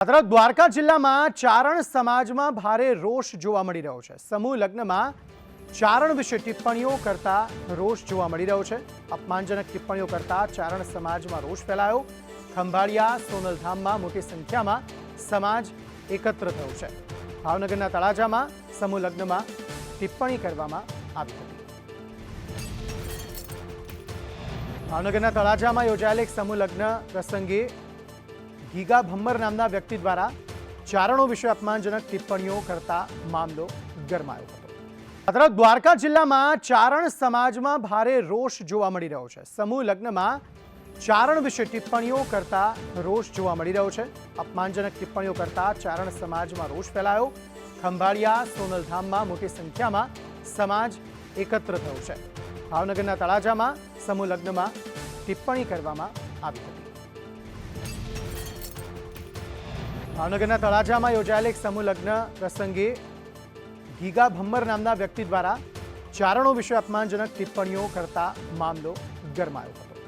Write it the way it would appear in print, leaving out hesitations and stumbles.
દ્વારકા જિલ્લામાં ચારણ સમાજમાં ભારે રોષ જોવા મળી રહ્યો છે। સમૂહ લગ્નમાં ચારણ વિશે ટિપ્પણીઓ કરતા રોષ જોવા મળી રહ્યો છે। અપમાનજનક ટિપ્પણીઓ કરતા ચારણ સમાજમાં રોષ ફેલાયો। ખંભાળિયા સોનલધામમાં મોટી સંખ્યામાં સમાજ એકત્ર થયો છે। ભાવનગરના તળાજામાં સમૂહ લગ્નમાં ટિપ્પણી કરવામાં આવી હતી। ભાવનગરના તળાજામાં યોજાયેલ એક સમૂહ લગ્ન પ્રસંગે ગીગા ભમ્મર નામના વ્યક્તિ દ્વારા ચારણો વિશે અપમાનજનક ટિપ્પણીઓ કરતા મામલો ગરમાયો હતો। દ્વારકા જિલ્લામાં ચારણ સમાજમાં ભારે રોષ જોવા મળી રહ્યો છે। સમૂહ લગ્નમાં ચારણ વિશે ટિપ્પણીઓ કરતા રોષ જોવા મળી રહ્યો છે। અપમાનજનક ટિપ્પણીઓ કરતા ચારણ સમાજમાં રોષ ફેલાયો। ખંભાળિયા સોનલધામમાં મોટી સંખ્યામાં સમાજ એકત્ર થયો છે। ભાવનગરના તળાજામાં સમૂહ લગ્નમાં ટિપ્પણી કરવામાં આવી હતી। ભાવનગરના તળાજામાં યોજાયેલ એક સમૂહ લગ્ન પ્રસંગે ગીગા ભમ્મર નામના વ્યક્તિ દ્વારા ચારણો વિશે અપમાનજનક ટિપ્પણીઓ કરતા મામલો ગરમાયો હતો।